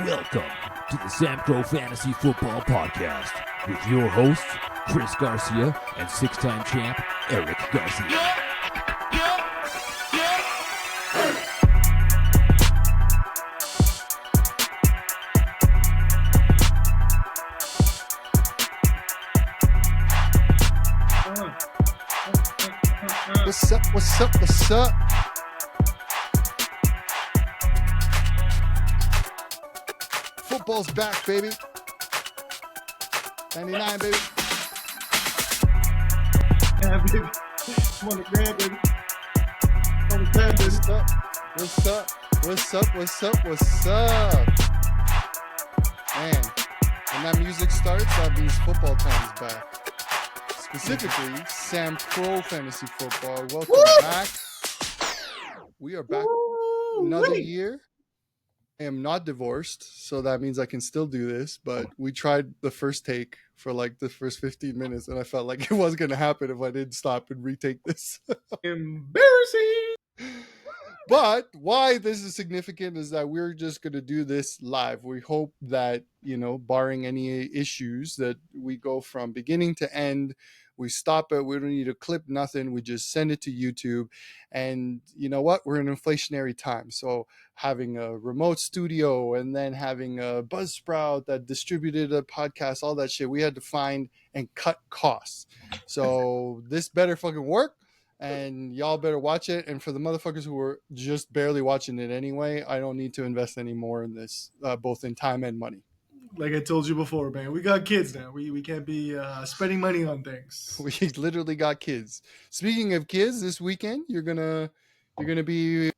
Welcome to the SAMCRO Fantasy Football Podcast with your hosts, Chris Garcia and six-time champ, Erick Garcia. What's up? Football's back, baby. 99, baby. Yeah, baby. I'm on the grand, baby. On the grand, baby. What's up? Man, when that music starts, that means football time's back. Specifically, SAMCRO Fantasy Football. Welcome back. We are back another year. I am not divorced, so that means I can still do this, but we tried the first take for like the first 15 minutes, and I felt like it wasn't going to happen if I didn't stop and retake this. Embarrassing! But why this is significant is that we're just going to do this live. We hope that, barring any issues, that we go from beginning to end. We stop it. We don't need to clip nothing. We just send it to YouTube. And you know what? We're in inflationary time. So having a remote studio and then having a Buzzsprout that distributed a podcast, all that shit, we had to find and cut costs. So this better fucking work. And y'all better watch it. And for the motherfuckers who were just barely watching it anyway, I don't need to invest any more in this, both in time and money. Like I told you before, man, we got kids now. We can't be spending money on things. We literally got kids. Speaking of kids, this weekend you're gonna be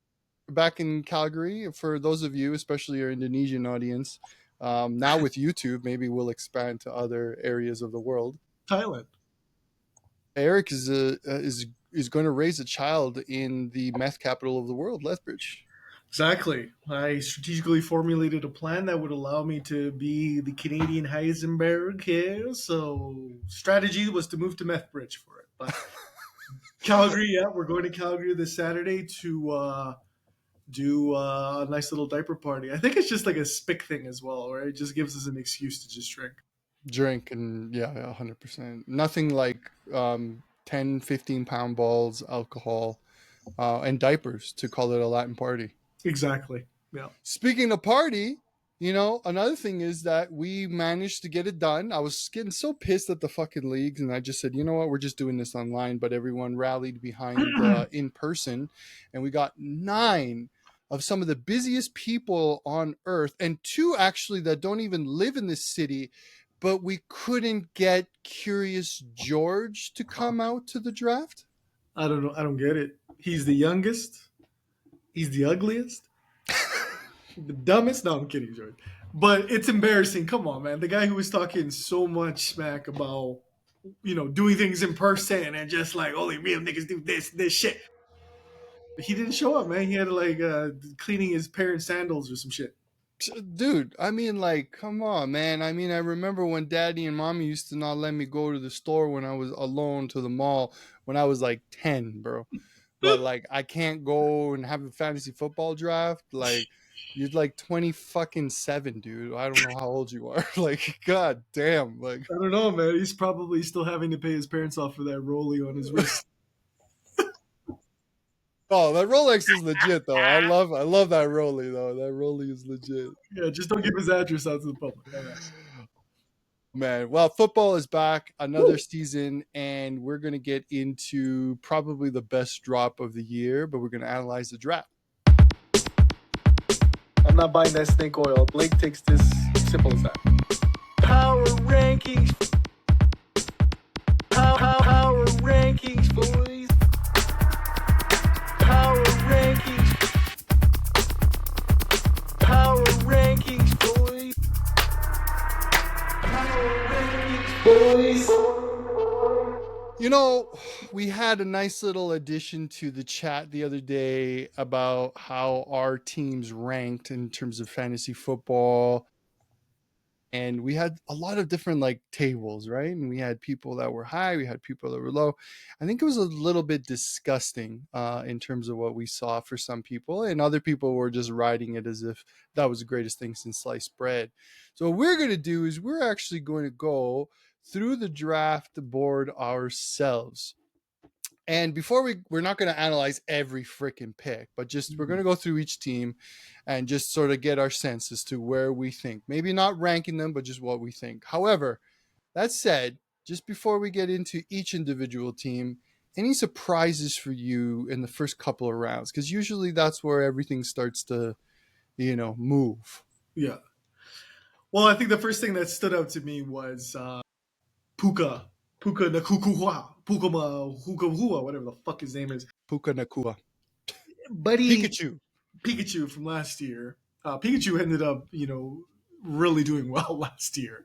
back in Calgary. For those of you, especially your Indonesian audience, now with YouTube, maybe we'll expand to other areas of the world. Thailand. Eric is going to raise a child in the meth capital of the world, Lethbridge. Exactly. I strategically formulated a plan that would allow me to be the Canadian Heisenberg here. So strategy was to move to Methbridge for it. But Calgary, we're going to Calgary this Saturday to do a nice little diaper party. I think it's just like a spick thing as well, right? It just gives us an excuse to just drink. And 100%. Nothing like 10, 15 pound balls, alcohol, and diapers to call it a Latin party. Exactly. Yeah. Speaking of party, another thing is that we managed to get it done. I was getting so pissed at the fucking leagues, and I just said, you know what, we're just doing this online. But everyone rallied behind in person, and we got 9 of some of the busiest people on earth, and 2 actually that don't even live in this city. But we couldn't get Curious George to come out to the draft. I don't know. I don't get it. He's the youngest. He's the ugliest. The dumbest. No, I'm kidding, George. But it's embarrassing. Come on, man. The guy who was talking so much smack about, doing things in person and just like only real niggas do this shit. He didn't show up, man. He had to cleaning his parents' sandals or some shit. Dude, I mean, come on, man. I mean, I remember when daddy and mommy used to not let me go to the store when I was alone to the mall when I was 10, bro. But I can't go and have a fantasy football draft. You're 27, dude. I don't know how old you are. God damn. I don't know, man. He's probably still having to pay his parents off for that rollie on his wrist. Oh, that Rolex is legit, though. I love that Rollie, though. That Rollie is legit. Yeah, just don't give his address out to the public. Man, well, football is back, another season, and we're going to get into probably the best drop of the year, but we're going to analyze the draft. I'm not buying that snake oil. Blake takes this. Simple as that. Power rankings. Power rankings, boys. Power rankings. Power rankings, boys. Power rankings, boys. We had a nice little addition to the chat the other day about how our teams ranked in terms of fantasy football. and we had a lot of different like tables, right? And we had people that were high, we had people that were low. I think it was a little bit disgusting in terms of what we saw for some people, and other people were just riding it as if that was the greatest thing since sliced bread. So what we're going to do is we're actually going to go through the draft board ourselves. And before we're not going to analyze every freaking pick, but just we're going to go through each team and just sort of get our sense as to where we think. Maybe not ranking them, but just what we think. However, that said, just before we get into each individual team, any surprises for you in the first couple of rounds? Because usually that's where everything starts to, move. Yeah. Well, I think the first thing that stood out to me was Puka Nakukua, Pukama Hukahua, whatever the fuck his name is. Puka Nakua. Buddy Pikachu from last year. Pikachu ended up, really doing well last year.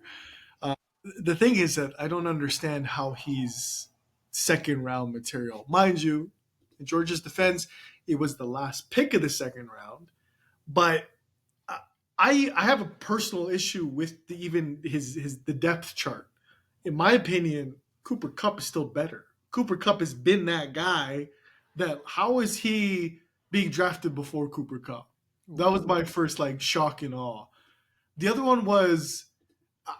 The thing is that I don't understand how he's second round material. Mind you, in Georgia's defense, it was the last pick of the second round. But I have a personal issue with the depth chart. In my opinion, Cooper Kupp is still better. Cooper Kupp has been that guy. That how is he being drafted before Cooper Kupp? That was my first shock and awe. The other one was,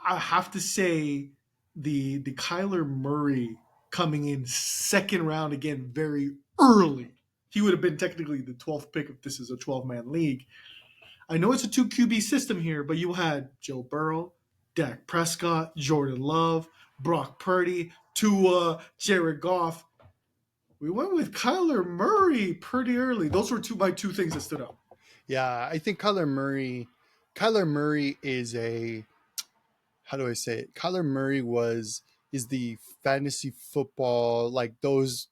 I have to say, the Kyler Murray coming in second round again very early. He would have been technically the 12th pick if this is a 12-man league. I know it's a 2 QB system here, but you had Joe Burrow, Dak Prescott, Jordan Love, Brock Purdy, Tua, Jared Goff. We went with Kyler Murray pretty early. Those were my two things that stood out. Yeah, I think Kyler Murray is how do I say it? Kyler Murray is the fantasy football, like the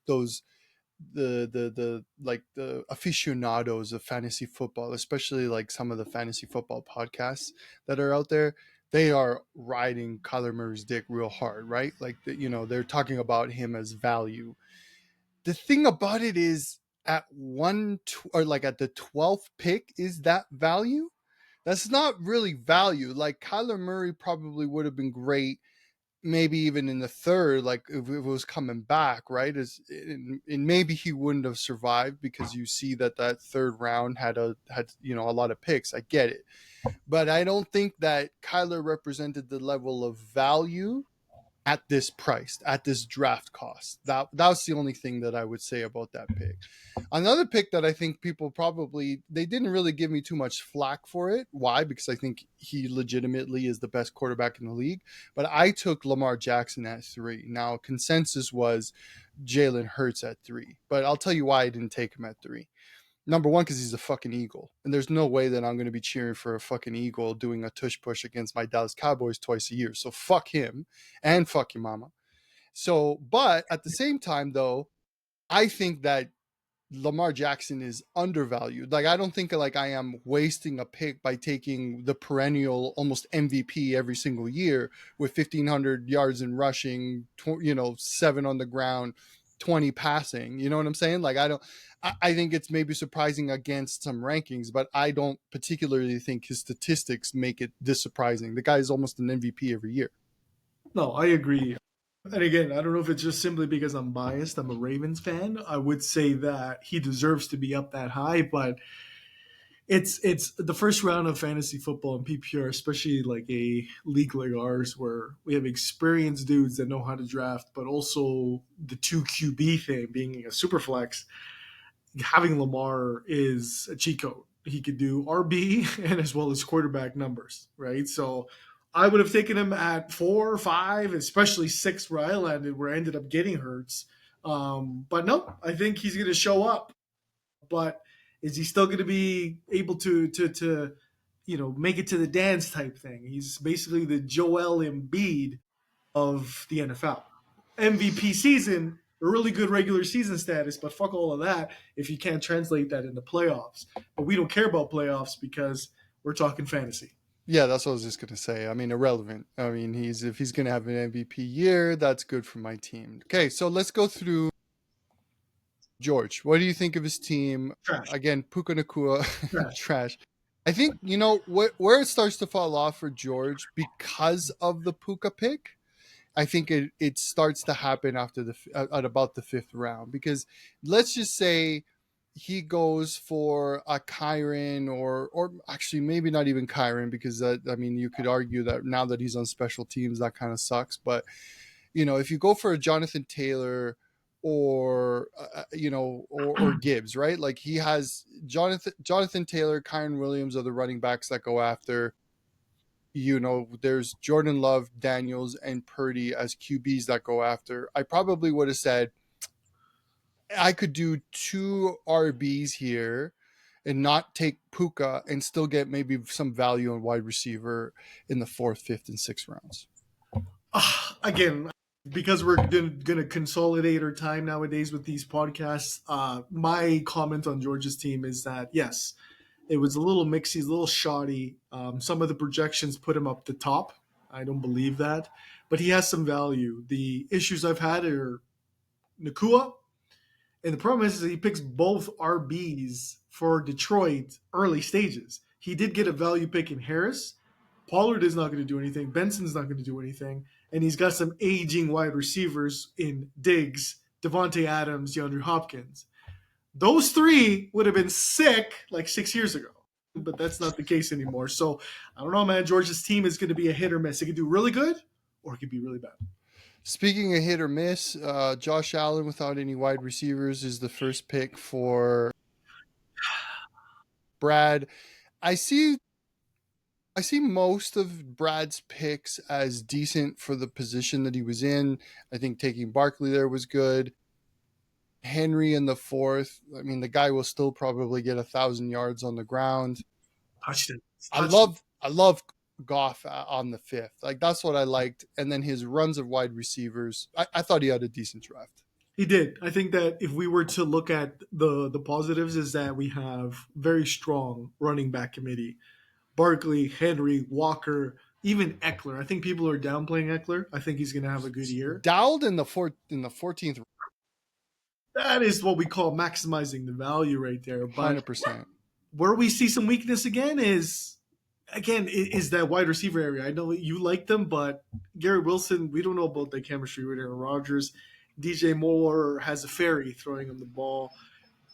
aficionados of fantasy football, especially like some of the fantasy football podcasts that are out there. They are riding Kyler Murray's dick real hard, right? Like they're talking about him as value. The thing about it is at the 12th pick, is that value? That's not really value. Like Kyler Murray probably would have been great, maybe even in the third, like if it was coming back, right? And maybe he wouldn't have survived because you see that third round had a lot of picks. I get it, but I don't think that Kyler represented the level of value at this price, at this draft cost. That was the only thing that I would say about that pick. Another pick that I think people they didn't really give me too much flack for it. Why? Because I think he legitimately is the best quarterback in the league. But I took Lamar Jackson at 3. Now, consensus was Jalen Hurts at 3. But I'll tell you why I didn't take him at 3. Number one, because he's a fucking Eagle. And there's no way that I'm going to be cheering for a fucking Eagle doing a tush push against my Dallas Cowboys twice a year. So fuck him and fuck your mama. So, but at the same time, though, I think that Lamar Jackson is undervalued. Like, I don't think I am wasting a pick by taking the perennial almost MVP every single year with 1,500 yards in rushing, 7 on the ground, 20 passing. You know what I'm saying? Like, I think it's maybe surprising against some rankings, but I don't particularly think his statistics make it this surprising. The guy is almost an MVP every year. No, I agree. And again, I don't know if it's just simply because I'm biased. I'm a Ravens fan. I would say that he deserves to be up that high, but it's the first round of fantasy football and PPR, especially like a league like ours where we have experienced dudes that know how to draft, but also the 2 QB thing being a super flex. Having Lamar is a cheat code. He could do RB and as well as quarterback numbers, right? So I would have taken him at 4 or 5, especially 6 where I landed, where I ended up getting Hurts. But no, I think he's going to show up. But is he still going to be able to make it to the dance type thing? He's basically the Joel Embiid of the NFL. MVP season, a really good regular season status, but fuck all of that if you can't translate that into playoffs. But we don't care about playoffs because we're talking fantasy. Yeah, that's what I was just going to say. I mean, irrelevant. I mean, if he's going to have an MVP year, that's good for my team. Okay, so let's go through George. What do you think of his team? Trash. Again, Puka Nakua, trash. I think, where it starts to fall off for George because of the Puka pick. I think it starts to happen after at about the 5th round, because let's just say he goes for a Kyron, or actually maybe not even Kyron, because you could argue that now that he's on special teams, that kind of sucks. But if you go for a Jonathan Taylor or or Gibbs, right? Like, he has Jonathan Taylor, Kyron Williams are the running backs that go after. There's Jordan Love, Daniels, and Purdy as QBs that go after. I probably would have said I could do 2 RBs here and not take Puka and still get maybe some value on wide receiver in the 4th, 5th, and 6th rounds. Again, because we're going to consolidate our time nowadays with these podcasts, my comment on Georgia's team is that, yes, it was a little mixy, a little shoddy. Some of the projections put him up the top. I don't believe that. But he has some value. The issues I've had are Nakua. And the problem is that he picks both RBs for Detroit early stages. He did get a value pick in Harris. Pollard is not going to do anything. Benson's not going to do anything. And he's got some aging wide receivers in Diggs, Devontae Adams, DeAndre Hopkins. Those 3 would have been sick like 6 years ago, but that's not the case anymore. So I don't know, man. Georgia's team is going to be a hit or miss. It could do really good or it could be really bad. Speaking of hit or miss, Josh Allen without any wide receivers is the first pick for Brad. I see most of Brad's picks as decent for the position that he was in. I think taking Barkley there was good. Henry in the 4th. I mean, the guy will still probably get 1,000 yards on the ground. I love Goff on the 5th. Like, that's what I liked. And then his runs of wide receivers, I thought he had a decent draft. He did. I think that if we were to look at the positives, is that we have very strong running back committee. Barkley, Henry, Walker, even Eckler. I think people are downplaying Eckler. I think he's going to have a good year. Dowd in the 14th. That is what we call maximizing the value right there. But 100%. Where we see some weakness is that wide receiver area. I know you like them, but Gary Wilson, we don't know about the chemistry with Aaron Rodgers. DJ Moore has a fairy throwing him the ball.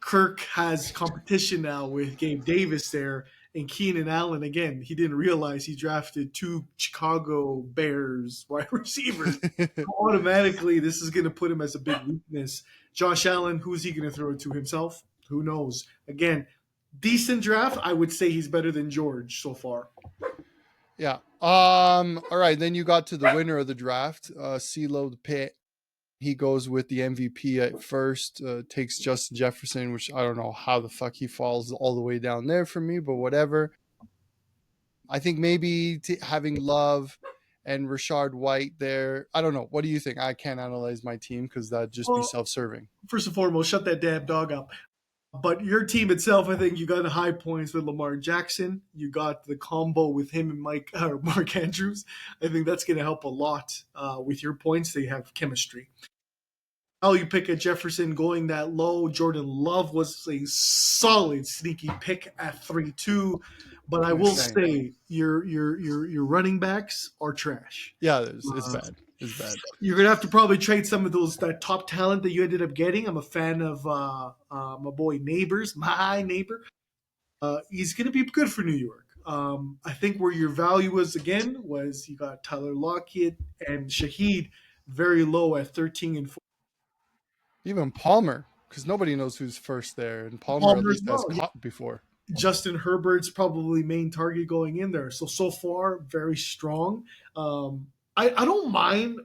Kirk has competition now with Gabe Davis there. And Keenan Allen, again, he didn't realize he drafted 2 Chicago Bears wide receivers. Automatically, this is going to put him as a big weakness. Josh Allen, who's he going to throw it to himself? Who knows? Again, decent draft. I would say he's better than George so far. Yeah. All right. Then you got to the winner of the draft, CeeLo the Pit. He goes with the MVP at first, takes Justin Jefferson, which I don't know how the fuck he falls all the way down there for me, but whatever. I think maybe having Love and Rashard White there. I don't know. What do you think? I can't analyze my team because that'd just be self-serving. First and foremost, shut that damn dog up. But your team itself, I think you got the high points with Lamar Jackson. You got the combo with him and Mark Andrews. I think that's going to help a lot with your points. They have chemistry. How you pick a Jefferson going that low. Jordan Love was a solid sneaky pick at 3-2. But I will say your running backs are trash. Yeah, it's bad. It's bad. You're gonna have to probably trade some of that top talent that you ended up getting. I'm a fan of my boy my neighbor. He's gonna be good for New York. I think where your value was you got Tyler Lockett and Shaheed very low at 13 and 4. Even Palmer, because nobody knows who's first there, and Palmer at least has caught before. Justin Herbert's probably main target going in there. So far, very strong. I don't mind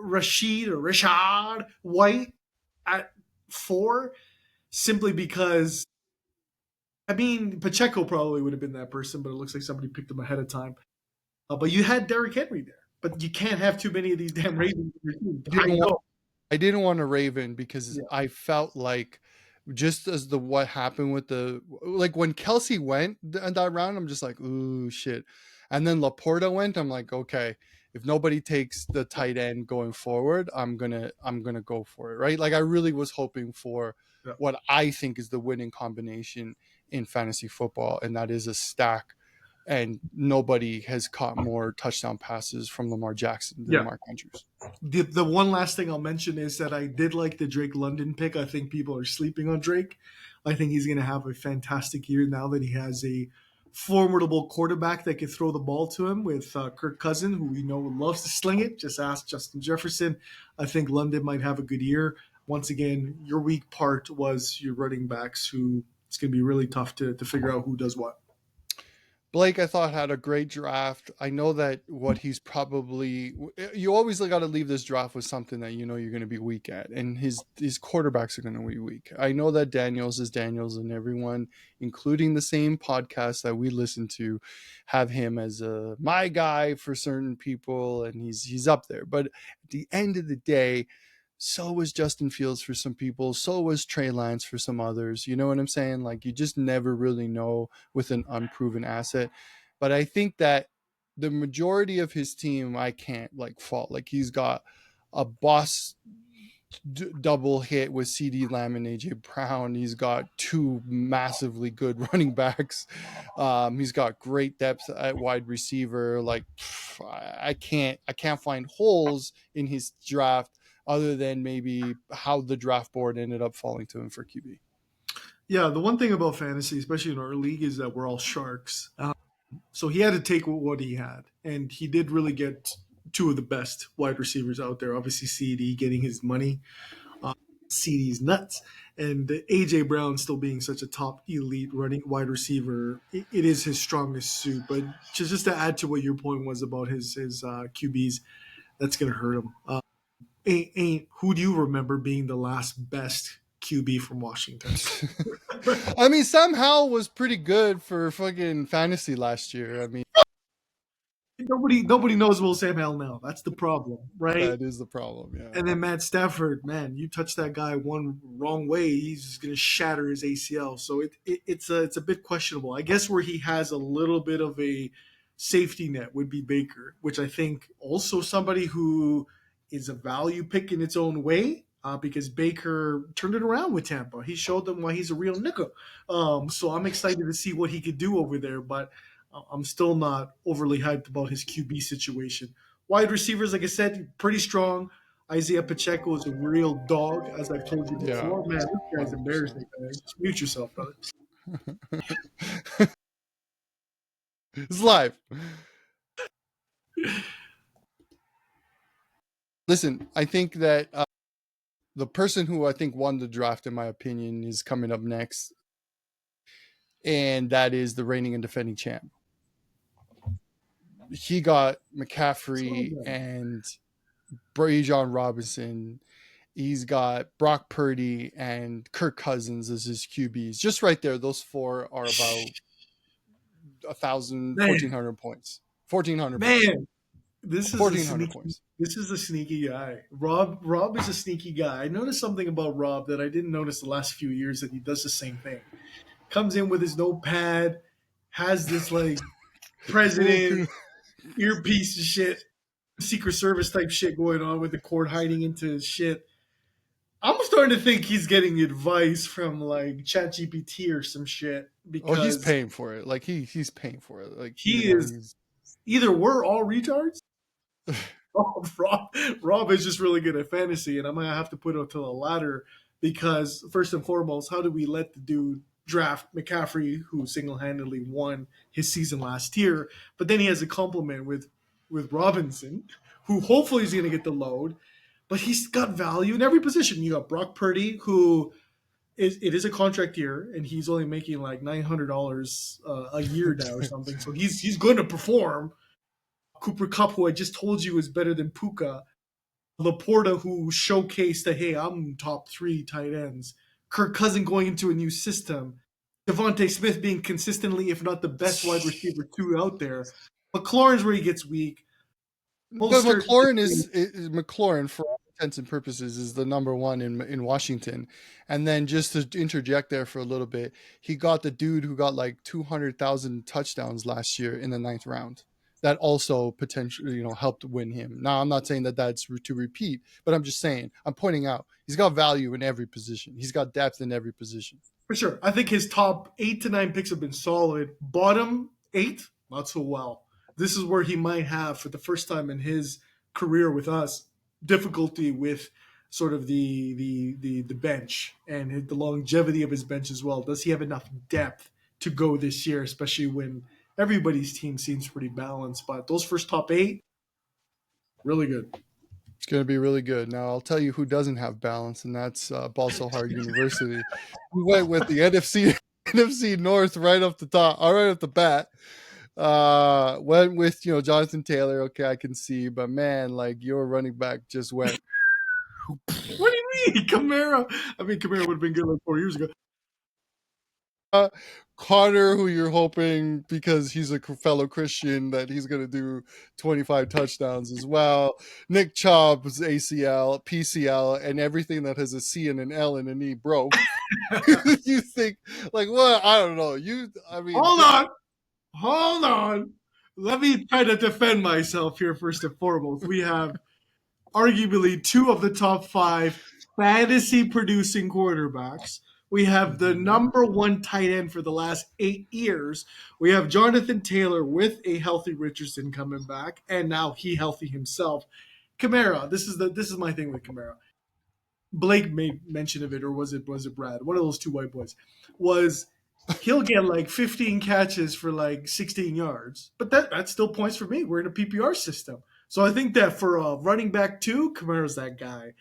Rashad White at 4, simply because, Pacheco probably would have been that person, but it looks like somebody picked him ahead of time. But you had Derrick Henry there. But you can't have too many of these damn Ravens. I didn't want a Raven because I felt like, just as what happened with when Kelsey went in that round, I'm just like, ooh, shit. And then Laporta went, I'm like, okay. if nobody takes the tight end going forward, I'm gonna go for it, right? Like I really was hoping for what I think is the winning combination in fantasy football, and that is a stack. And nobody has caught more touchdown passes from Lamar Jackson than Mark Andrews. The one last thing I'll mention is that I did like the Drake London pick. I think people are sleeping on Drake. I think he's going to have a fantastic year now that he has a formidable quarterback that can throw the ball to him with Kirk Cousins, who we know loves to sling it. Just ask Justin Jefferson. I think London might have a good year. Once again, your weak part was your running backs, who it's going to be really tough to figure out who does what. Blake, I thought, had a great draft. I know that what he's probably, you always got to leave this draft with something that you know you're going to be weak at, and his quarterbacks are going to be weak. I know that Daniels is Daniels, and everyone, including the same podcast that we listen to, have him as my guy for certain people, and he's up there. But at the end of the day, so was Justin Fields for some people. So was Trey Lance for some others. You know what I'm saying? Like, you just never really know with an unproven asset. But I think that the majority of his team, I can't fault. Like, he's got a boss double hit with CD Lamb and AJ Brown. He's got two massively good running backs. He's got great depth at wide receiver. Like, I can't find holes in his draft other than maybe how the draft board ended up falling to him for QB. Yeah, the one thing about fantasy, especially in our league, is that we're all sharks. So he had to take what he had, and he did really get two of the best wide receivers out there. Obviously, CD getting his money. CD's nuts. And AJ Brown still being such a top elite running wide receiver, it is his strongest suit. But just to add to what your point was about his QBs, that's going to hurt him. Who do you remember being the last best QB from Washington? I mean, Sam Howell was pretty good for fucking fantasy last year. I mean, nobody knows Will Sam Howell now. That's the problem, right? That is the problem, yeah. And then Matt Stafford, man, you touch that guy one wrong way, he's just going to shatter his ACL. So it's a bit questionable. I guess where he has a little bit of a safety net would be Baker, which I think also somebody who is a value pick in its own way, because Baker turned it around with Tampa. He showed them why he's a real nigga. So I'm excited to see what he could do over there, but I'm still not overly hyped about his QB situation. Wide receivers, like I said, pretty strong. Isaiah Pacheco is a real dog, as I've told you before. Man, this guy's embarrassing. Man. Just mute yourself, brother. It's live. Listen, I think that the person who I think won the draft, in my opinion, is coming up next. And that is the reigning and defending champ. He got McCaffrey and Bijan Robinson. He's got Brock Purdy and Kirk Cousins as his QBs. Just right there, those four are about 1,000, 1,400 points. 1,400 points. Man, this is a sneaky guy. Rob is a sneaky guy. I noticed something about Rob that I didn't notice the last few years, that he does the same thing. Comes in with his notepad, has this president earpiece of shit, Secret Service type shit going on with the cord hiding into his shit. I'm starting to think he's getting advice from ChatGPT or some shit. Because he's paying for it. He's paying for it. Either we're all retards. Rob is just really good at fantasy, and I'm gonna have to put it to the latter, because first and foremost, how do we let the dude draft McCaffrey, who single-handedly won his season last year, but then he has a compliment with Robinson, who hopefully is going to get the load, but he's got value in every position. You got Brock Purdy, who it is a contract year, and he's only making $900 a year now or something, so he's going to perform. Cooper Kupp, who I just told you is better than Puka. Laporta, who showcased that, hey, I'm top 3 tight ends. Kirk Cousins going into a new system. Devontae Smith being consistently, if not the best wide receiver 2 out there. McLaurin's where he gets weak. But McLaurin, for all intents and purposes, is the number one in Washington. And then just to interject there for a little bit, he got the dude who got 200,000 touchdowns last year in the 9th round. that also potentially, helped win him. Now, I'm not saying that that's to repeat, but I'm just saying, I'm pointing out he's got value in every position. He's got depth in every position. For sure. I think his top 8 to 9 picks have been solid. Bottom 8, not so well. This is where he might have, for the first time in his career with us, difficulty with sort of the bench and the longevity of his bench as well. Does he have enough depth to go this year, especially when everybody's team seems pretty balanced? But those first top 8, really good. It's going to be really good. Now, I'll tell you who doesn't have balance, and that's Balso Hard University. We went with the NFC North right off the top, right off the bat. Went with, Jonathan Taylor. Okay, I can see, but man, like your running back just went. What do you mean, Kamara? I mean, Kamara would have been good like 4 years ago. Carter, who you're hoping, because he's a fellow Christian, that he's going to do 25 touchdowns as well. Nick Chubb's ACL, PCL, and everything that has a C and an L and an E broke. You think, like, what? I don't know. Hold on. Let me try to defend myself here first and foremost. We have arguably 2 of the top 5 fantasy producing quarterbacks. We have the number 1 tight end for the last 8 years. We have Jonathan Taylor with a healthy Richardson coming back, and now he healthy himself. Kamara, this is my thing with Kamara. Blake made mention of it, or was it Brad? One of those 2 white boys. He'll get like 15 catches for like 16 yards, but that's still points for me. We're in a PPR system, so I think that for a running back 2, Kamara's that guy.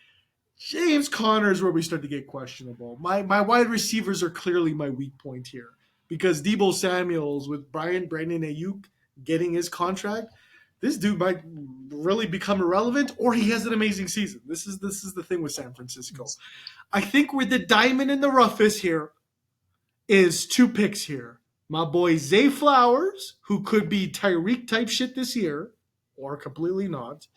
James Conner is where we start to get questionable. My wide receivers are clearly my weak point here because Deebo Samuels with Brandon Ayuk getting his contract, this dude might really become irrelevant, or he has an amazing season. This is the thing with San Francisco. I think where the diamond in the rough is here is 2 picks here. My boy Zay Flowers, who could be Tyreek type shit this year, or completely not.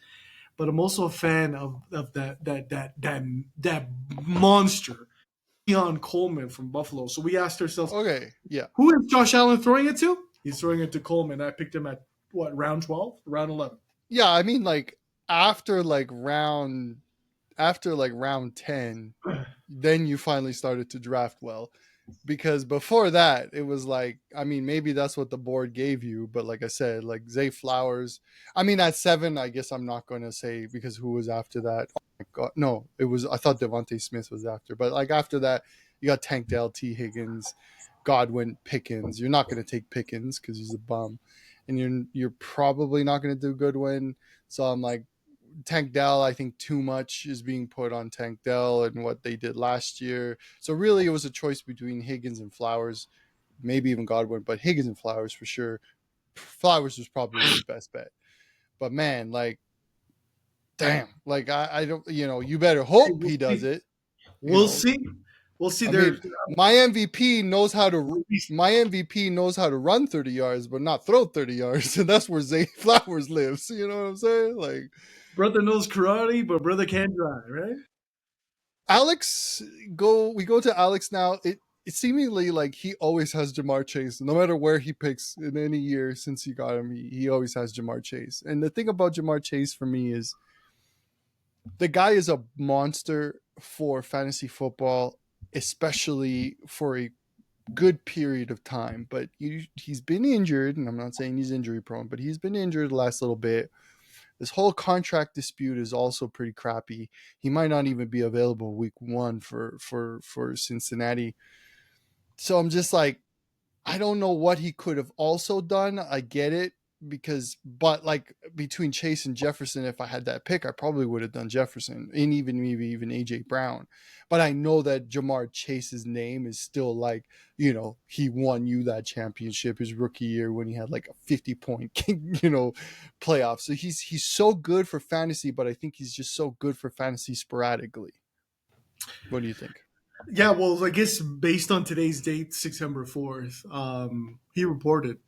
But I'm also a fan of that monster, Keon Coleman from Buffalo. So we asked ourselves, okay, yeah, who is Josh Allen throwing it to? He's throwing it to Coleman. I picked him at round 12, round 11. Yeah, I mean, like after round 10, then you finally started to draft well. Because before that, it was like, I mean, maybe that's what the board gave you. But like I said, like Zay Flowers, I mean, at 7, I guess I'm not going to say, because who was after that? Oh my God. No, I thought Devontae Smith was after. But like after that, you got Tank Dell, T. Higgins, Godwin, Pickens. You're not going to take Pickens because he's a bum. And you're probably not going to do Goodwin. So I'm like, Tank Dell, I think too much is being put on Tank Dell and what they did last year. So really it was a choice between Higgins and Flowers, maybe even Godwin, but Higgins and Flowers for sure. Flowers was probably the best bet. But man, like, damn, like I don't, you better hope he does it. We'll see. We'll see. My MVP knows how to run 30 yards, but not throw 30 yards. And that's where Zay Flowers lives. You know what I'm saying? Like, brother knows karate, but brother can't drive, right? We go to Alex now. It seemingly like he always has Jamar Chase. No matter where he picks in any year since he got him, he always has Jamar Chase. And the thing about Jamar Chase for me is the guy is a monster for fantasy football, especially for a good period of time. But he's been injured, and I'm not saying he's injury prone, but he's been injured the last little bit. This whole contract dispute is also pretty crappy. He might not even be available week 1 for Cincinnati. So I'm just like, I don't know what he could have also done. I get it, but like between Chase and Jefferson, if I had that pick, I probably would have done Jefferson, and maybe even AJ Brown. But I know that Jamar Chase's name is still like, he won you that championship his rookie year when he had like a 50-point, playoff. So he's so good for fantasy, but I think he's just so good for fantasy sporadically. What do you think? Yeah, well, I guess based on today's date, September 4th, he reported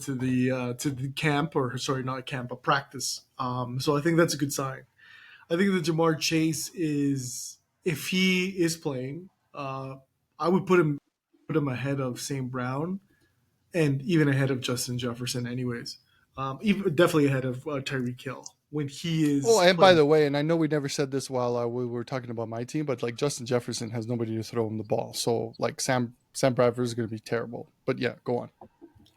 to the camp, or sorry, not camp, but practice. So I think that's a good sign. I think that Jamar Chase is, if he is playing, I would put him ahead of St. Brown and even ahead of Justin Jefferson anyways. Even definitely ahead of Tyreek Hill when he is. Oh, and by the way, and I know we never said this while we were talking about my team, but like Justin Jefferson has nobody to throw him the ball, so like Sam Bradford is going to be terrible. But yeah, go on.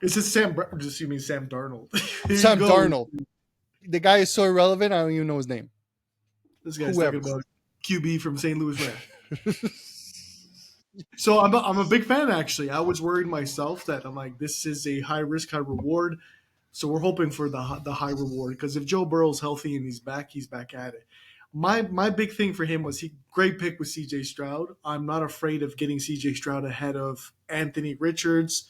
It's just just you mean Sam Darnold? Sam Darnold, the guy is so irrelevant. I don't even know his name. This guy's talking about QB from St. Louis Rams. So I'm a big fan, actually. I was worried myself that I'm like, this is a high risk, high reward. So we're hoping for the high reward, because if Joe Burrow's healthy and he's back at it. My big thing for him was great pick with CJ Stroud. I'm not afraid of getting CJ Stroud ahead of Anthony Richards.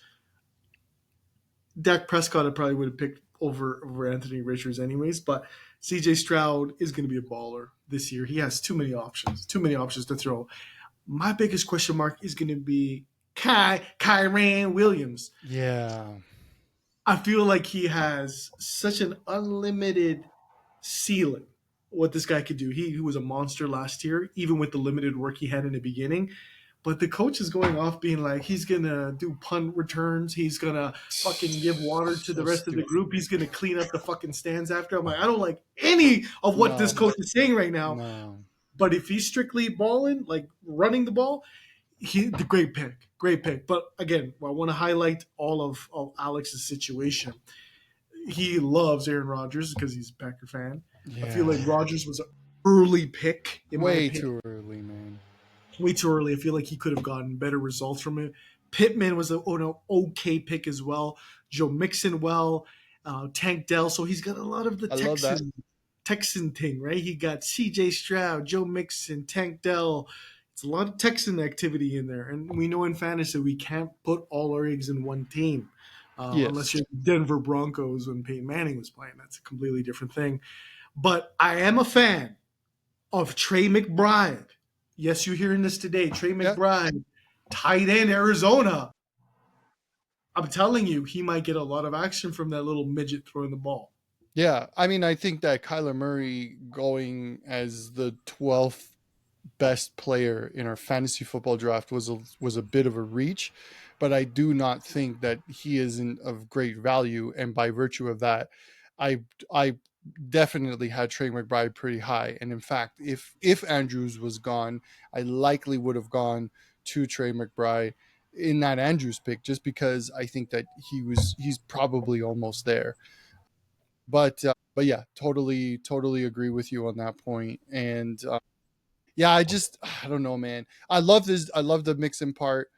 Dak Prescott I probably would have picked over Anthony Richards anyways, but CJ Stroud is going to be a baller this year. He has too many options to throw. My biggest question mark is going to be Kyren Williams. Yeah. I feel like he has such an unlimited ceiling, what this guy could do. He was a monster last year, even with the limited work he had in the beginning. But the coach is going off being like, he's going to do punt returns. He's going to fucking give water to the rest of the group. He's going to clean up the fucking stands after. I'm like, I don't like any of what this coach is saying right now. No. But if he's strictly balling, like running the ball, the great pick. But again, I want to highlight all of Alex's situation. He loves Aaron Rodgers because he's a Packer fan. Yeah. I feel like Rodgers was an early pick. Way too early, man. Way too early. I feel like he could have gotten better results from it. Pittman was an okay pick as well. Joe Mixon, Tank Dell. So he's got a lot of the Texan thing, right? He got C.J. Stroud, Joe Mixon, Tank Dell. It's a lot of Texan activity in there. And we know in fantasy we can't put all our eggs in one team. Unless you're Denver Broncos when Peyton Manning was playing. That's a completely different thing. But I am a fan of Trey McBride. Yes, you're hearing this today. Trey McBride, tight end, Arizona. I'm telling you, he might get a lot of action from that little midget throwing the ball. Yeah, I mean, I think that Kyler Murray going as the 12th best player in our fantasy football draft was a bit of a reach, but I do not think that he isn't of great value. And by virtue of that, I definitely had Trey McBride pretty high. And in fact, if Andrews was gone, I likely would have gone to Trey McBride in that Andrews pick, just because I think that he's probably almost there. But yeah, totally agree with you on that point. And yeah, I don't know, man. I love the Mixon part.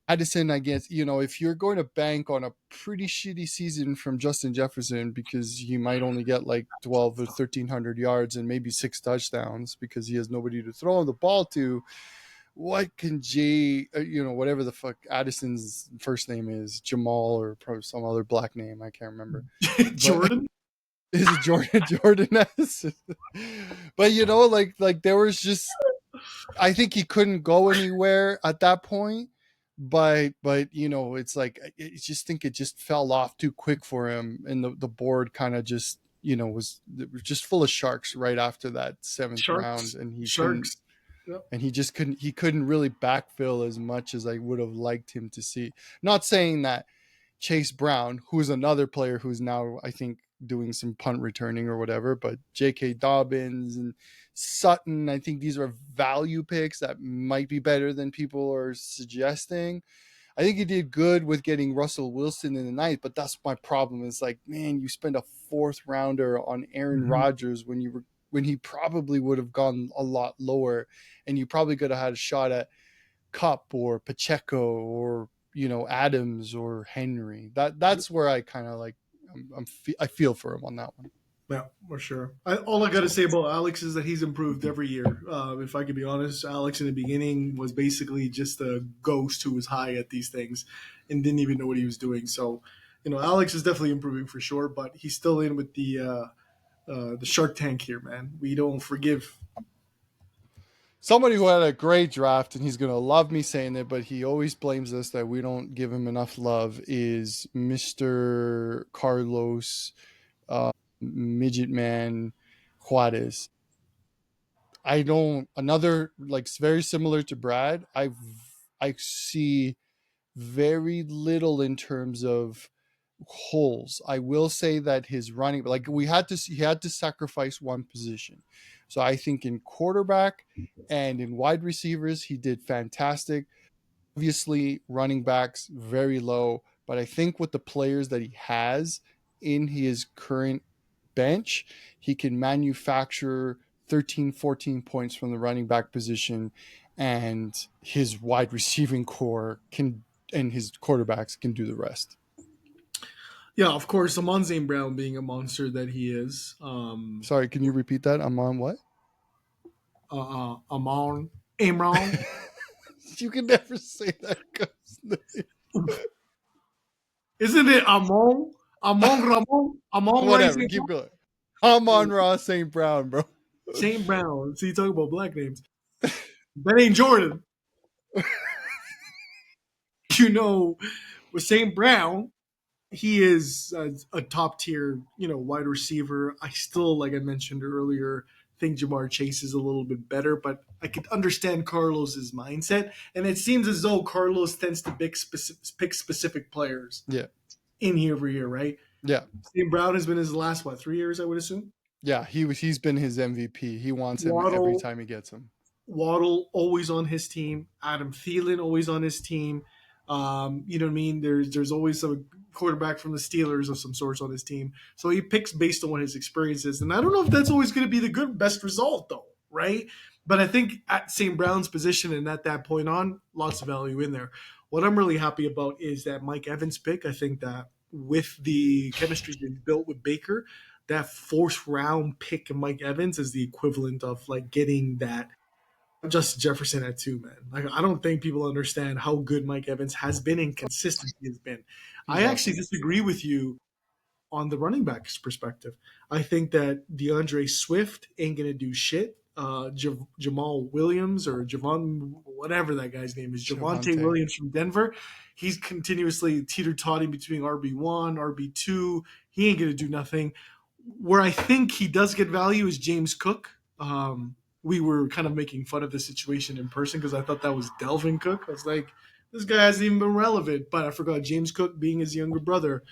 Addison, I guess, if you're going to bank on a pretty shitty season from Justin Jefferson because he might only get like 12 or 1,300 yards and maybe 6 touchdowns because he has nobody to throw the ball to, what can whatever the fuck Addison's first name is, Jamal or probably some other black name, I can't remember. Jordan? Is it Jordan S? But like there was just, I think he couldn't go anywhere at that point. But it's like, I just think it just fell off too quick for him, and the board kind of just was just full of sharks right after that 7th round, and he couldn't really backfill as much as I would have liked him to see. Not saying that Chase Brown, who's another player who's now I think doing some punt returning or whatever, but J.K. Dobbins and Sutton, I think these are value picks that might be better than people are suggesting. I think he did good with getting Russell Wilson in the 9th, but that's my problem. Is like, man, you spend a 4th rounder on Aaron Rodgers when he probably would have gone a lot lower, and you probably could have had a shot at Kupp or Pacheco or Adams or Henry. That's where I kind of like, I feel for him on that one. Yeah, for sure. All I got to say about Alex is that he's improved every year. If I could be honest, Alex in the beginning was basically just a ghost who was high at these things and didn't even know what he was doing. So, Alex is definitely improving for sure, but he's still in with the Shark Tank here, man. We don't forgive. Somebody who had a great draft, and he's going to love me saying it, but he always blames us that we don't give him enough love, is Mr. Carlos Midget Man Juarez. Another like very similar to Brad. I see very little in terms of holes. I will say that his running, like he had to sacrifice one position. So I think in quarterback and in wide receivers, he did fantastic. Obviously, running backs very low, but I think with the players that he has in his current bench, he can manufacture 13, 14 points from the running back position, and his wide receiving core can, and his quarterbacks can do the rest. Yeah, of course, Amon St. Brown being a monster that he is. Sorry, can you repeat that? I'm on what? Amon Amron. You can never say that guy's name. Isn't it Amon? Amon Whatever, St. keep going. Amon-Ra St. Brown, bro. St. Brown. See, you talk about black names. That ain't Jordan. With St. Brown, he is a top tier, wide receiver. I still, like I mentioned earlier, think Jamar Chase is a little bit better, but I could understand Carlos's mindset. And it seems as though Carlos tends to pick specific players. Yeah. In here every year, right? Yeah. St. Brown has been his last 3 years, I would assume. Yeah, he's been his MVP. He wants him every time he gets him. Waddle always on his team. Adam Thielen always on his team. You know what I mean? There's always a quarterback from the Steelers of some sorts on his team. So he picks based on what his experience is. And I don't know if that's always going to be the best result, though, right? But I think at St. Brown's position and at that point on, lots of value in there. What I'm really happy about is that Mike Evans pick. I think that with the chemistry he's built with Baker, that fourth round pick of Mike Evans is the equivalent of like getting that Justin Jefferson at 2, man. Like, I don't think people understand how good Mike Evans has been and consistent he has been. I actually disagree with you on the running backs perspective. I think that DeAndre Swift ain't going to do shit. Jamal Williams or Javon, whatever that guy's name is, Javonte Williams from Denver, he's continuously teeter-totting between RB1, RB2. He ain't going to do nothing. Where I think he does get value is James Cook. We were kind of making fun of the situation in person because I thought that was Delvin Cook. I was like, this guy hasn't even been relevant. But I forgot James Cook being his younger brother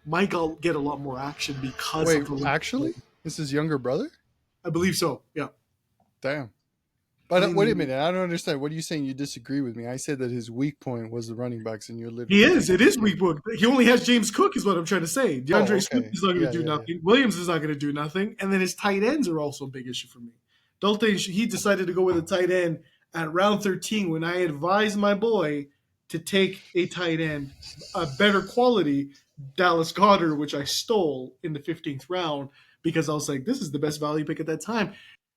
might get a lot more action because of the actually? This is his younger brother? I believe so, yeah. Damn. But wait a minute. I don't understand. What are you saying? You disagree with me? I said that his weak point was the running backs, and you're literally... It is weak point. He only has James Cook is what I'm trying to say. DeAndre Swift is not going to do nothing. Yeah. Williams is not going to do nothing. And then his tight ends are also a big issue for me. Dalton, he decided to go with a tight end at round 13 when I advised my boy to take a tight end, a better quality, Dallas Goedert, which I stole in the 15th round because I was like, this is the best value pick at that time.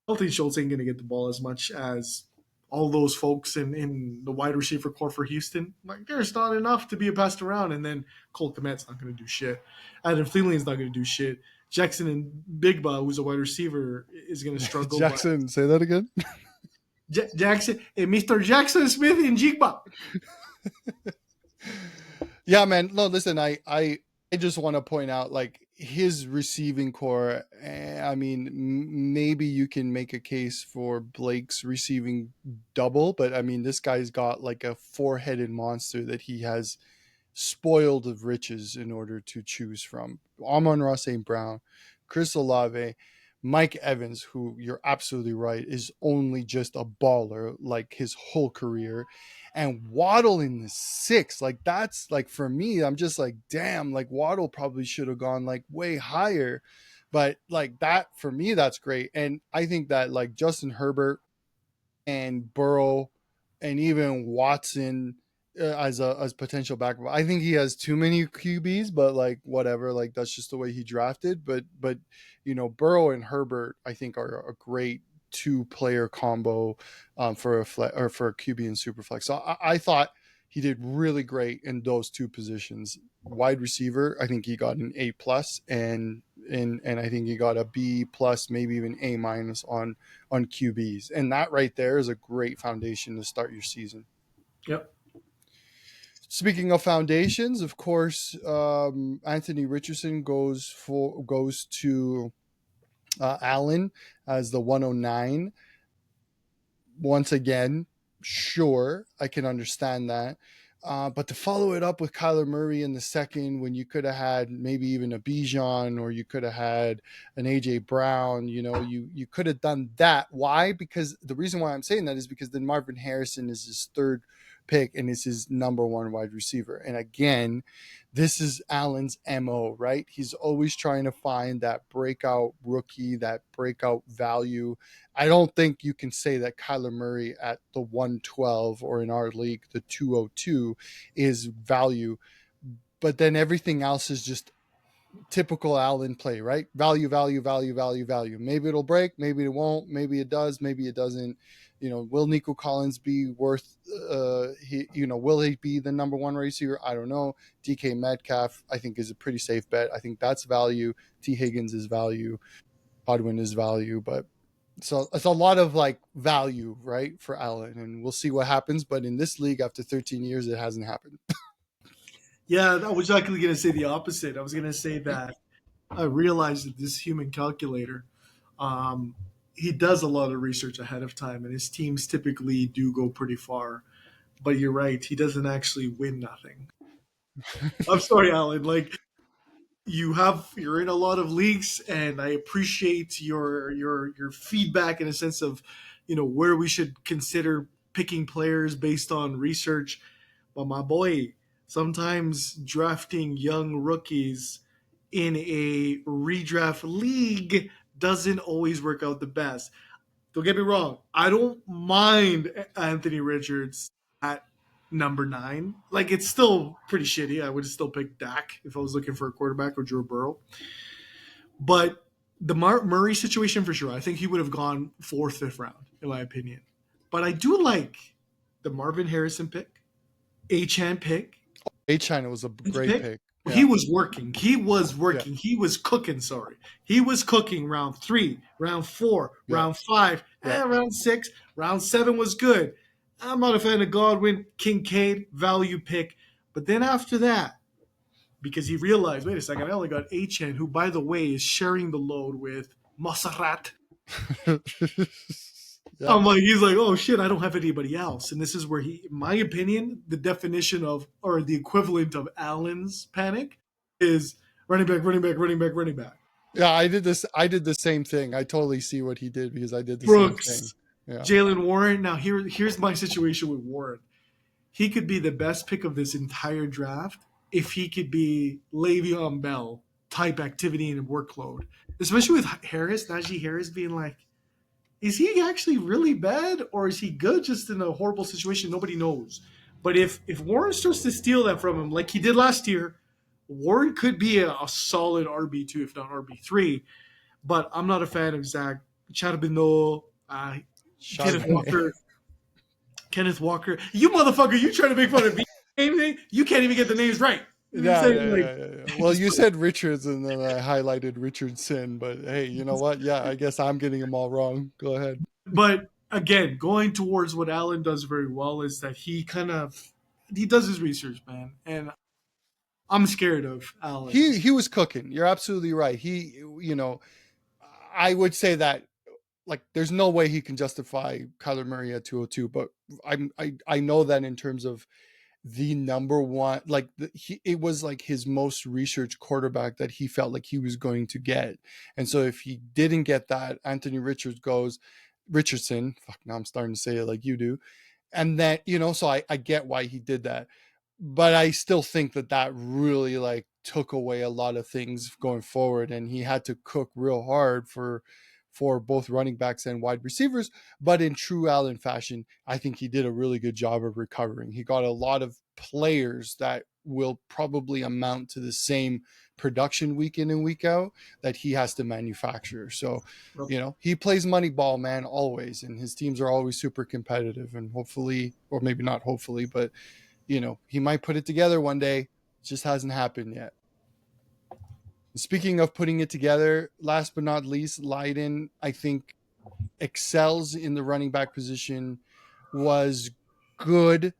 Dalton Schultz ain't going to get the ball as much as all those folks in the wide receiver core for Houston. Like, there's not enough to be passed around. And then Cole Kmet's not going to do shit. Adam Thielen's not going to do shit. Jackson and Bigba, who's a wide receiver, is going to struggle. Jackson, say that again. Jackson, Mr. Jackson Smith and Jigba. Yeah, man. No, listen, I just want to point out, like, his receiving core. I mean, maybe you can make a case for Blake's receiving double, but I mean, this guy's got like a 4-headed monster that he has spoiled of riches in order to choose from. Amon-Ra St. Brown, Chris Olave, Mike Evans, who you're absolutely right, is only just a baller like his whole career. And Waddle in the 6, like that's like, for me, I'm just like, damn, like Waddle probably should have gone like way higher. But like that, for me, that's great. And I think that like Justin Herbert and Burrow and even Watson as potential backup. I think he has too many QBs, but like whatever, like that's just the way he drafted. But Burrow and Herbert, I think, are a great 2-player combo for a QB and Superflex. So I thought he did really great in those two positions. Wide receiver, I think he got an A+, and I think he got a B+, maybe even A- on QBs. And that right there is a great foundation to start your season. Yep. Speaking of foundations, of course, Anthony Richardson goes to Allen as the 109. Once again, sure, I can understand that. But to follow it up with Kyler Murray in the second, when you could have had maybe even a Bijan, or you could have had an AJ Brown, you could have done that. Why? Because the reason why I'm saying that is because then Marvin Harrison is his third pick and is his number one wide receiver. And again, this is Allen's MO, right? He's always trying to find that breakout rookie, that breakout value. I don't think you can say that Kyler Murray at the 112 or in our league, the 202 is value. But then everything else is just typical Allen play, right? Value, value, value, value, value. Maybe it'll break, maybe it won't, maybe it does, maybe it doesn't. Will Nico Collins be worth, will he be the number one receiver? I don't know. DK Metcalf, I think, is a pretty safe bet. I think that's value. T. Higgins is value. Godwin is value. But so it's a lot of like value, right, for Allen. And we'll see what happens. But in this league, after 13 years, it hasn't happened. Yeah, I was actually going to say the opposite. I was going to say that I realized that this human calculator, he does a lot of research ahead of time, and his teams typically do go pretty far. But you're right, he doesn't actually win nothing. I'm sorry, Alan. Like you're in a lot of leagues, and I appreciate your feedback in a sense of, where we should consider picking players based on research. But my boy, sometimes drafting young rookies in a redraft league doesn't always work out the best. Don't get me wrong. I don't mind Anthony Richards at number 9. Like, it's still pretty shitty. I would still pick Dak if I was looking for a quarterback, or Joe Burrow. But the Murray situation, for sure, I think he would have gone 4th, 5th round, in my opinion. But I do like the Marvin Harrison pick, Achane pick. Achane was a great pick. Yeah. He was working. He was working. Yeah. He was cooking, sorry. He was cooking round 3, round 4, round 5, round 6. Round 7 was good. I'm not a fan of Godwin. Kincaid, value pick. But then after that, because he realized, wait a second, I only got Achane, who, by the way, is sharing the load with Mosseret. Yeah. He's like, oh shit, I don't have anybody else. And this is where in my opinion, the definition of, or the equivalent of Allen's panic is running back, running back, running back, running back. Yeah, I did the same thing. I totally see what he did because I did the Brooks, same thing. Yeah. Jalen Warren. Now here's my situation with Warren. He could be the best pick of this entire draft if he could be Le'Veon Bell type activity and workload. Especially with Najee Harris being like, is he actually really bad, or is he good just in a horrible situation? Nobody knows. But if Warren starts to steal that from him like he did last year, Warren could be a solid RB2, if not RB3. But I'm not a fan of Zach Charbonneau, Kenneth Walker. You motherfucker, you trying to make fun of me? You can't even get the names right. Yeah. Well, you said Richards, and then I highlighted Richardson. But hey, you know what? Yeah, I guess I'm getting them all wrong. Go ahead. But again, going towards what Allen does very well is that he does his research, man. And I'm scared of Allen. He was cooking. You're absolutely right. I would say that, like, there's no way he can justify Kyler Murray at 202. But I know that in terms of the number one, like it was like his most researched quarterback that he felt like he was going to get. And so if he didn't get that, Anthony Richardson, fuck, now I'm starting to say it like you do. And then, so I get why he did that, but I still think that really like took away a lot of things going forward. And he had to cook real hard for both running backs and wide receivers. But in true Allen fashion, I think he did a really good job of recovering. He got a lot of players that will probably amount to the same production week in and week out that he has to manufacture. So, he plays money ball, man, always. And his teams are always super competitive. And hopefully, or maybe not hopefully, but, he might put it together one day. It just hasn't happened yet. Speaking of putting it together, last but not least, Leiden, I think, excels in the running back position, was good,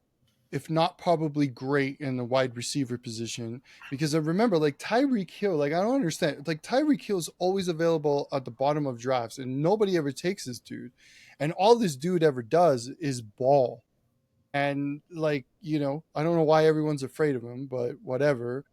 if not probably great, in the wide receiver position. Because I remember, like, Tyreek Hill, like, I don't understand. Like, Tyreek Hill is always available at the bottom of drafts, and nobody ever takes this dude. And all this dude ever does is ball. And like, I don't know why everyone's afraid of him, but whatever.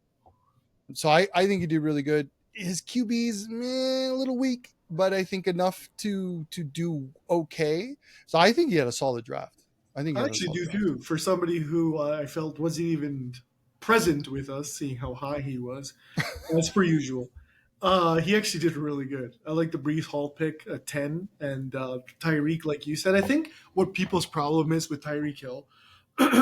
So I think he did really good. His QB's a little weak, but I think enough to do okay. So I think he had a solid draft. I actually do too. For somebody who I felt wasn't even present with us, seeing how high he was, as per usual. He actually did really good. I like the Brees Hall pick at 10, and Tyreek, like you said. I think what people's problem is with Tyreek Hill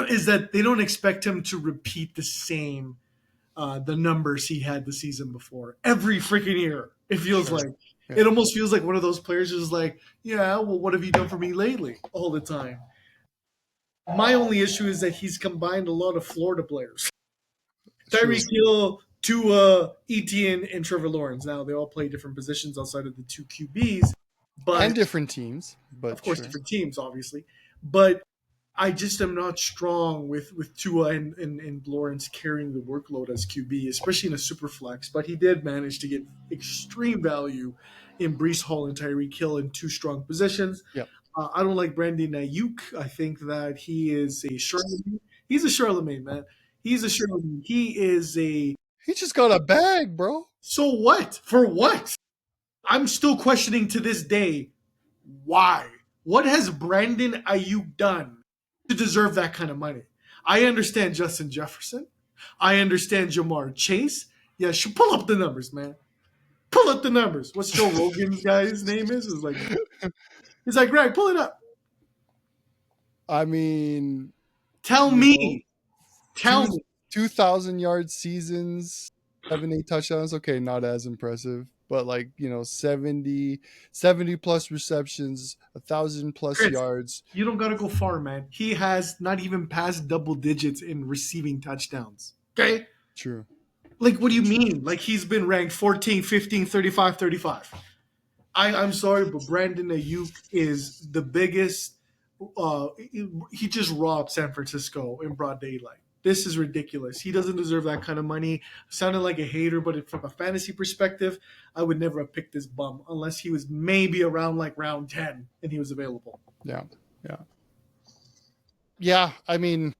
is that they don't expect him to repeat the numbers he had the season before every freaking year. It feels like it almost feels like one of those players who's like, yeah, well, what have you done for me lately? All the time. My only issue is that he's combined a lot of Florida players. Tyreek Hill, Tua, Etienne, and Trevor Lawrence. Now they all play different positions outside of the two QBs, and different teams. But of course, different teams, obviously. But I just am not strong with Tua and Lawrence carrying the workload as QB, especially in a super flex. But he did manage to get extreme value in Brees Hall and Tyreek Hill in two strong positions. Yep. I don't like Brandon Ayuk. I think that he is a Charlemagne. He's a Charlemagne, man. He's a Charlemagne. He just got a bag, bro. So what? For what? I'm still questioning to this day why. What has Brandon Ayuk done to deserve that kind of money? I understand Justin Jefferson. I understand Jamar Chase. Yeah, pull up the numbers, man. Pull up the numbers. What's Joe Rogan's guy's name is? He's like, Greg, pull it up. I mean, tell me. 2,000 yard seasons, 7-8 touchdowns. Okay, not as impressive, but 70 plus receptions, 1,000 plus yards. You don't gotta go far, man. He has not even passed double digits in receiving touchdowns. Okay? True. What do you mean? He's been ranked 14, 15, 35, 35. I'm sorry, but Brandon Ayuk is the biggest. He just robbed San Francisco in broad daylight. This is ridiculous. He doesn't deserve that kind of money. Sounded like a hater, but from a fantasy perspective, I would never have picked this bum unless he was maybe around round 10 and he was available. Yeah. I mean,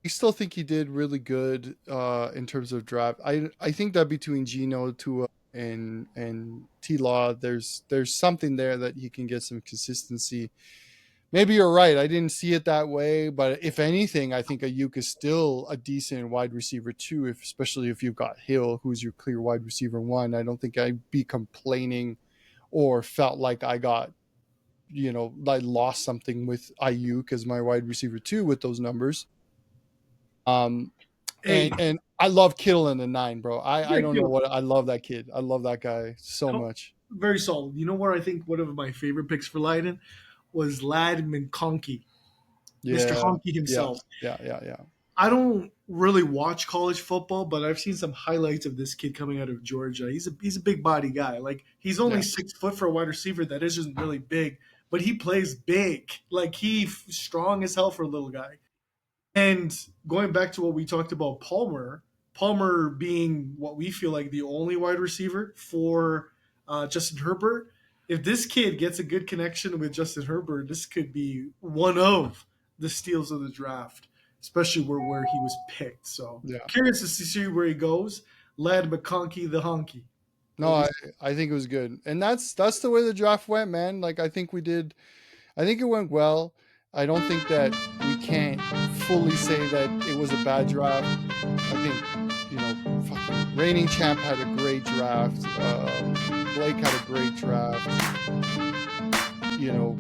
I still think he did really good in terms of draft. I think that between Geno, Tua, and T-Law, there's something there that he can get some consistency. Maybe you're right. I didn't see it that way, but if anything, I think Ayuk is still a decent wide receiver too, especially if you've got Hill, who's your clear wide receiver one. I don't think I'd be complaining or felt like I got, I lost something with Ayuk as my wide receiver two with those numbers. And I love Kittle in the 9, bro. I don't know what I love that kid. I love that guy so much. Very solid. You know where I think one of my favorite picks for Leiden was Lad McConkey, Mr. Honky himself. Yeah. I don't really watch college football, but I've seen some highlights of this kid coming out of Georgia. He's a big body guy. He's only 6 foot for a wide receiver that isn't really big, but he plays big. He's strong as hell for a little guy. And going back to what we talked about, Palmer being what we feel like the only wide receiver for Justin Herbert. If this kid gets a good connection with Justin Herbert, this could be one of the steals of the draft, especially where he was picked. So curious to see where he goes. Lad McConkey, the honky. No, I think it was good. And that's the way the draft went, man. I think it went well. I don't think that we can't fully say that it was a bad draft. I think, fucking reigning champ had a great draft. Blake had a great draft.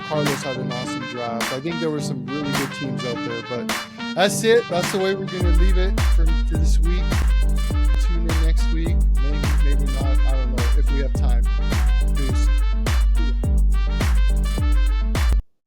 Carlos had an awesome draft. I think there were some really good teams out there, but that's it. That's the way we're going to leave it for this week. Tune in next week. Maybe not. I don't know if we have time. Peace.